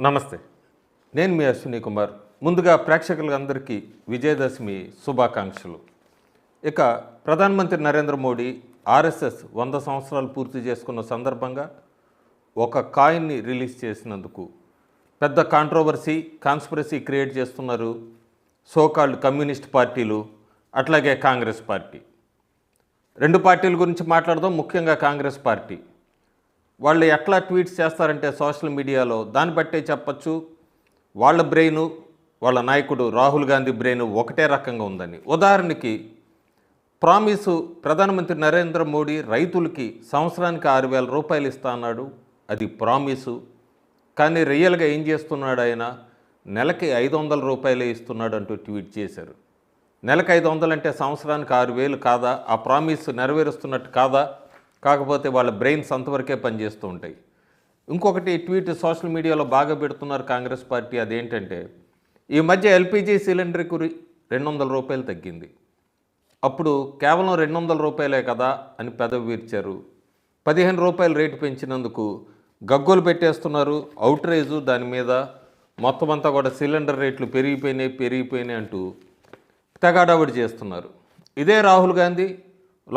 నమస్తే. నేను మీ అశ్విని కుమార్. ముందుగా ప్రేక్షకులందరికీ విజయదశమి శుభాకాంక్షలు. ఇక ప్రధానమంత్రి నరేంద్ర మోడీ ఆర్ఎస్ఎస్ 100 సంవత్సరాలు పూర్తి చేసుకున్న సందర్భంగా ఒక కాయిన్ని రిలీజ్ చేసినందుకు పెద్ద కాన్స్పిరసీ క్రియేట్ చేస్తున్నారు సోకాల్డ్ కమ్యూనిస్ట్ పార్టీలు, అట్లాగే కాంగ్రెస్ పార్టీ. రెండు పార్టీల గురించి మాట్లాడదాం. ముఖ్యంగా కాంగ్రెస్ పార్టీ వాళ్ళు ఎట్లా ట్వీట్స్ చేస్తారంటే సోషల్ మీడియాలో దాన్ని బట్టే చెప్పచ్చు వాళ్ళ బ్రెయిను, వాళ్ళ నాయకుడు రాహుల్ గాంధీ బ్రెయిన్ ఒకటే రకంగా ఉందని. ఉదాహరణకి ప్రధానమంత్రి నరేంద్ర మోడీ రైతులకి సంవత్సరానికి 6,000 రూపాయలు ఇస్తా అన్నాడు. అది ప్రామిసు. కానీ రియల్గా ఏం చేస్తున్నాడు ఆయన? నెలకి 500 రూపాయలే ఇస్తున్నాడు అంటూ ట్వీట్ చేశారు. నెలకు 500 అంటే సంవత్సరానికి 6,000 కాదా? ఆ ప్రామిస్ నెరవేరుస్తున్నట్టు కాదా? కాకపోతే వాళ్ళ బ్రెయిన్స్ అంతవరకే పనిచేస్తూ ఉంటాయి. ఇంకొకటి ట్వీట్ సోషల్ మీడియాలో బాగా పెడుతున్నారు కాంగ్రెస్ పార్టీ. అదేంటంటే ఈ మధ్య ఎల్పిజి సిలిండర్కి 200 రూపాయలు తగ్గింది. అప్పుడు కేవలం 200 రూపాయలే కదా అని పెదవి వీర్చారు. 15 రూపాయలు రేటు పెంచినందుకు గగ్గోలు పెట్టేస్తున్నారు. అవుట్రేజు దాని మీద మొత్తం అంతా కూడా సిలిండర్ రేట్లు పెరిగిపోయినాయి అంటూ తెగాడావిడి చేస్తున్నారు. ఇదే రాహుల్ గాంధీ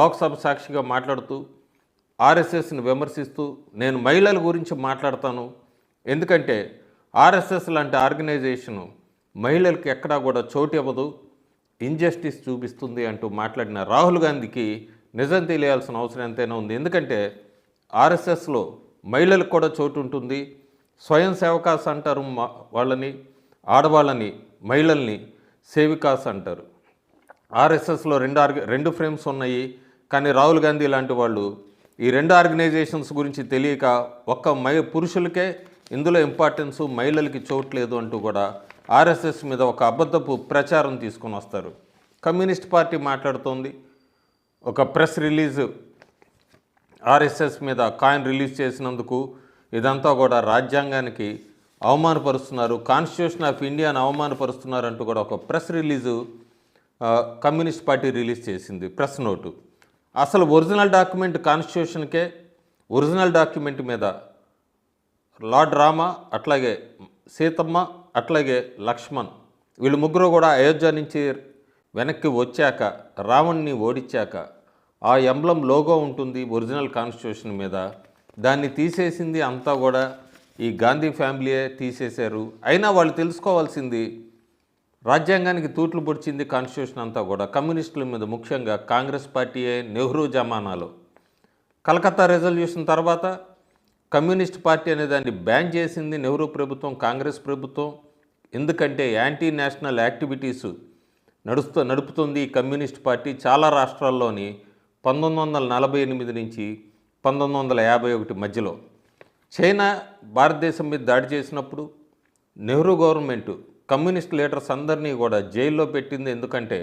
లోక్సభ సాక్షిగా మాట్లాడుతూ ఆర్ఎస్ఎస్ని విమర్శిస్తూ నేను మహిళల గురించి మాట్లాడతాను, ఎందుకంటే ఆర్ఎస్ఎస్ లాంటి ఆర్గనైజేషను మహిళలకు ఎక్కడా కూడా చోటు ఇవ్వదు, ఇంజస్టిస్ చూపిస్తుంది అంటూ మాట్లాడిన రాహుల్ గాంధీకి నిజం తెలియాల్సిన అవసరం ఎంతైనా ఉంది. ఎందుకంటే ఆర్ఎస్ఎస్లో మహిళలకు కూడా చోటు ఉంటుంది. స్వయం సేవకాస్ అంటారు వాళ్ళని, ఆడవాళ్ళని, మహిళల్ని సేవికాస్ అంటారు. ఆర్ఎస్ఎస్లో రెండు ఫ్రేమ్స్ ఉన్నాయి. కానీ రాహుల్ గాంధీ లాంటి వాళ్ళు ఈ రెండు ఆర్గనైజేషన్స్ గురించి తెలియక పురుషులకే ఇందులో ఇంపార్టెన్సు, మహిళలకి చోటు లేదు అంటూ కూడా ఆర్ఎస్ఎస్ మీద ఒక అబద్ధపు ప్రచారం తీసుకొని వస్తారు. కమ్యూనిస్ట్ పార్టీ మాట్లాడుతోంది. ఒక ప్రెస్ రిలీజ్ ఆర్ఎస్ఎస్ మీద కాయిన్ రిలీజ్ చేసినందుకు ఇదంతా కూడా రాజ్యాంగానికి అవమానపరుస్తున్నారు, కాన్స్టిట్యూషన్ ఆఫ్ ఇండియాను అవమానపరుస్తున్నారు అంటూ కూడా ఒక press release communist party release చేసింది, ప్రెస్ నోటు. అసలు ఒరిజినల్ డాక్యుమెంట్ కాన్స్టిట్యూషన్కే, ఒరిజినల్ డాక్యుమెంట్ మీద లార్డ్ రామ, అట్లాగే సీతమ్మ, అట్లాగే లక్ష్మణ్ వీళ్ళు ముగ్గురు కూడా అయోధ్య నుంచి వెనక్కి వచ్చాక, రావణ్ణి ఓడించాక ఆ ఎంబ్లం లోగో ఉంటుంది ఒరిజినల్ కాన్స్టిట్యూషన్ మీద. దాన్ని తీసేసింది అంతా కూడా ఈ గాంధీ ఫ్యామిలీయే తీసేశారు. అయినా వాళ్ళు తెలుసుకోవాల్సింది రాజ్యాంగానికి తూట్లు పొడిచింది కాన్స్టిట్యూషన్ అంతా కూడా కమ్యూనిస్టుల మీద, ముఖ్యంగా కాంగ్రెస్ పార్టీయే. నెహ్రూ జమానాలో కలకత్తా రెజల్యూషన్ తర్వాత కమ్యూనిస్ట్ పార్టీ అనే దాన్ని బ్యాన్ చేసింది నెహ్రూ ప్రభుత్వం, కాంగ్రెస్ ప్రభుత్వం. ఎందుకంటే యాంటీ నేషనల్ యాక్టివిటీస్ నడుపుతుంది ఈ కమ్యూనిస్ట్ పార్టీ చాలా రాష్ట్రాల్లోని 1948 నుంచి 1951 మధ్యలో. చైనా భారతదేశం మీద దాడి చేసినప్పుడు నెహ్రూ గవర్నమెంటు కమ్యూనిస్ట్ లీడర్స్ అందరినీ కూడా జైల్లో పెట్టింది. ఎందుకంటే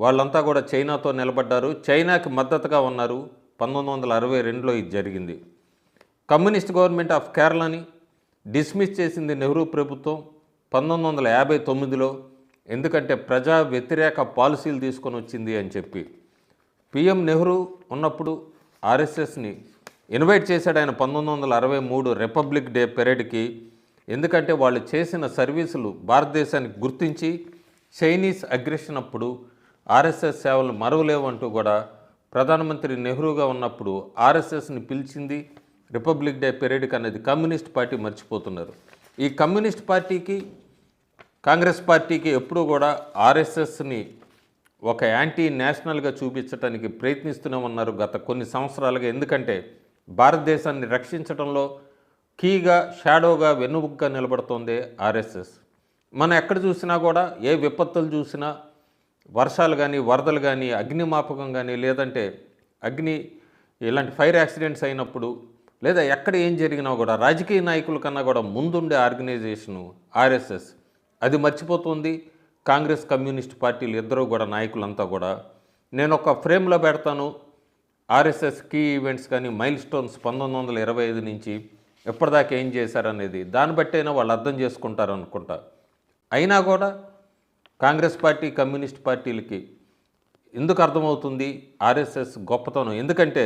వాళ్ళంతా కూడా చైనాతో నిలబడ్డారు, చైనాకి మద్దతుగా ఉన్నారు. 1962లో ఇది జరిగింది. కమ్యూనిస్ట్ గవర్నమెంట్ ఆఫ్ కేరళని డిస్మిస్ చేసింది నెహ్రూ ప్రభుత్వం 1959లో. ఎందుకంటే ప్రజా వ్యతిరేక పాలసీలు తీసుకొని వచ్చింది అని చెప్పి. పిఎం నెహ్రూ ఉన్నప్పుడు ఆర్ఎస్ఎస్ని ఇన్వైట్ చేశాడు ఆయన 1963 రిపబ్లిక్ డే పెరేడ్కి. ఎందుకంటే వాళ్ళు చేసిన సర్వీసులు భారతదేశానికి గుర్తించి చైనీస్ అగ్రెషన్ అప్పుడు ఆర్ఎస్ఎస్ సేవలు మరువలేవంటూ కూడా ప్రధానమంత్రి నెహ్రూగా ఉన్నప్పుడు ఆర్ఎస్ఎస్ని పిలిచింది రిపబ్లిక్ డే పెరేడ్కి అనేది కమ్యూనిస్ట్ పార్టీ మర్చిపోతున్నారు. ఈ కమ్యూనిస్ట్ పార్టీకి, కాంగ్రెస్ పార్టీకి ఎప్పుడూ కూడా ఆర్ఎస్ఎస్ని ఒక యాంటీ నేషనల్గా చూపించడానికి ప్రయత్నిస్తూనే ఉన్నారు గత కొన్ని సంవత్సరాలుగా. ఎందుకంటే భారతదేశాన్ని రక్షించడంలో కీగా, షాడోగా, వెన్నుముగ్గా నిలబడుతోంది ఆర్ఎస్ఎస్. మనం ఎక్కడ చూసినా కూడా ఏ విపత్తులు చూసినా, వర్షాలు కానీ, వరదలు కానీ, అగ్నిమాపకం కానీ, లేదంటే ఇలాంటి ఫైర్ యాక్సిడెంట్స్ అయినప్పుడు, లేదా ఎక్కడ ఏం జరిగినా కూడా రాజకీయ నాయకుల కన్నా కూడా ముందుండే ఆర్గనైజేషను ఆర్ఎస్ఎస్. అది మర్చిపోతుంది కాంగ్రెస్, కమ్యూనిస్ట్ పార్టీలు ఇద్దరూ కూడా, నాయకులంతా కూడా. నేను ఒక ఫ్రేమ్లో పెడతాను ఆర్ఎస్ఎస్ కీ ఈవెంట్స్ కానీ, మైల్ స్టోన్స్ 1925 నుంచి ఎప్పటిదాకా ఏం చేశారనేది. దాన్ని బట్టైనా వాళ్ళు అర్థం చేసుకుంటారు అనుకుంటా. అయినా కూడా కాంగ్రెస్ పార్టీ, కమ్యూనిస్ట్ పార్టీలకి ఎందుకు అర్థమవుతుంది ఆర్ఎస్ఎస్ గొప్పతనం? ఎందుకంటే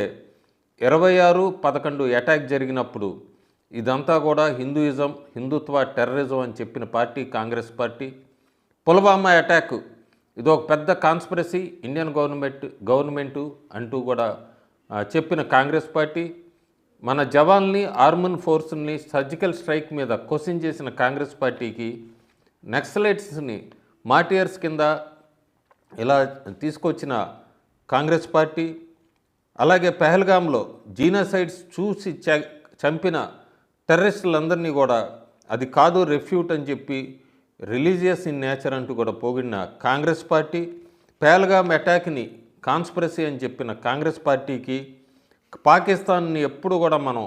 26/11 అటాక్ జరిగినప్పుడు ఇదంతా కూడా హిందూయిజం, హిందుత్వ, టెర్రరిజం అని చెప్పిన party Congress party. Pulwama attack ఇది ఒక పెద్ద కాన్స్పిరసీ ఇండియన్ గవర్నమెంటు అంటూ కూడా చెప్పిన కాంగ్రెస్ పార్టీ. మన జవాన్ని, ఆర్మన్ ఫోర్స్ని సర్జికల్ స్ట్రైక్ మీద క్వశ్చన్ చేసిన కాంగ్రెస్ పార్టీకి నక్సలైట్స్ని మార్టియర్స్ కింద ఇలా తీసుకొచ్చిన కాంగ్రెస్ పార్టీ, అలాగే పెహల్గాంలో జీనోసైడ్స్ చూసి చంపిన టెర్రరిస్టులందరినీ కూడా అది కాదు రెఫ్యూట్ అని చెప్పి రిలీజియస్ ఇన్ నేచర్ అంటూ కూడా పోగిన కాంగ్రెస్ పార్టీ, పెహల్గాం అటాక్ని కాన్స్పిరసీ అని చెప్పిన కాంగ్రెస్ పార్టీకి, పాకిస్తాన్ని ఎప్పుడు కూడా మనం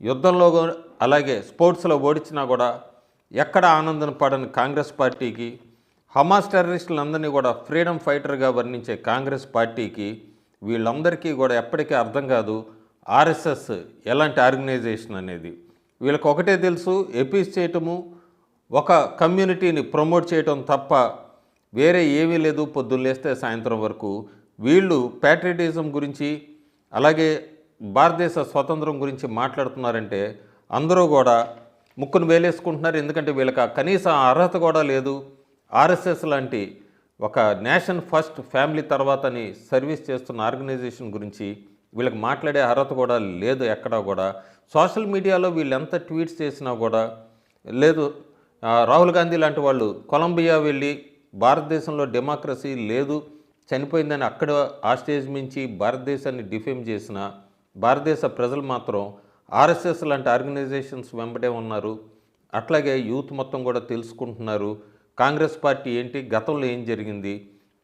యుద్ధంలో అలాగే స్పోర్ట్స్లో ఓడించినా కూడా ఎక్కడ ఆనందం పడని కాంగ్రెస్ పార్టీకి, హమాస్ టెర్రరిస్టులందరినీ కూడా ఫ్రీడమ్ ఫైటర్గా వర్ణించే కాంగ్రెస్ పార్టీకి, వీళ్ళందరికీ కూడా ఎప్పటికీ అర్థం కాదు ఆర్ఎస్ఎస్ ఎలాంటి ఆర్గనైజేషన్ అనేది. వీళ్ళకి ఒకటే తెలుసు, ఎపీస్ చేయటము, ఒక కమ్యూనిటీని ప్రమోట్ చేయటం తప్ప వేరే ఏమీ లేదు. పొద్దున్న లేస్తే సాయంత్రం వరకు వీళ్ళు ప్యాట్రియాటిజం గురించి అలాగే భారతదేశ స్వతంత్రం గురించి మాట్లాడుతున్నారంటే అందరూ కూడా ముక్కును వేలేసుకుంటున్నారు. ఎందుకంటే వీళ్ళకి కనీసం అర్హత కూడా లేదు. ఆర్ఎస్ఎస్ లాంటి ఒక నేషన్ ఫస్ట్ ఫ్యామిలీ తర్వాతని సర్వీస్ చేస్తున్న ఆర్గనైజేషన్ గురించి వీళ్ళకి మాట్లాడే అర్హత కూడా లేదు ఎక్కడా కూడా. సోషల్ మీడియాలో వీళ్ళు ఎంత ట్వీట్స్ చేసినా కూడా లేదు. రాహుల్ గాంధీ లాంటి వాళ్ళు కొలంబియా వెళ్ళి భారతదేశంలో డెమోక్రసీ లేదు, చనిపోయిందని అక్కడ ఆ స్టేజ్ మించి భారతదేశాన్ని డిఫేమ్ చేసిన భారతదేశ ప్రజలు మాత్రం ఆర్ఎస్ఎస్ లాంటి ఆర్గనైజేషన్స్ వెంబడే ఉన్నారు. అట్లాగే యూత్ మొత్తం కూడా తెలుసుకుంటున్నారు కాంగ్రెస్ పార్టీ ఏంటి, గతంలో ఏం జరిగింది,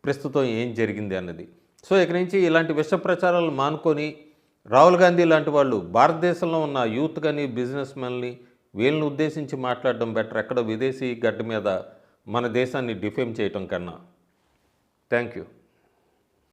ప్రస్తుతం ఏం జరిగింది అన్నది. సో ఇక నుంచి ఇలాంటి విష ప్రచారాలు మానుకొని రాహుల్ గాంధీ లాంటి వాళ్ళు భారతదేశంలో ఉన్న యూత్ కానీ బిజినెస్ మెన్ని వీళ్ళని ఉద్దేశించి మాట్లాడడం బెటర్, ఎక్కడ విదేశీ గడ్డ మీద మన దేశాన్ని డిఫేమ్ చేయటం కన్నా. Thank you.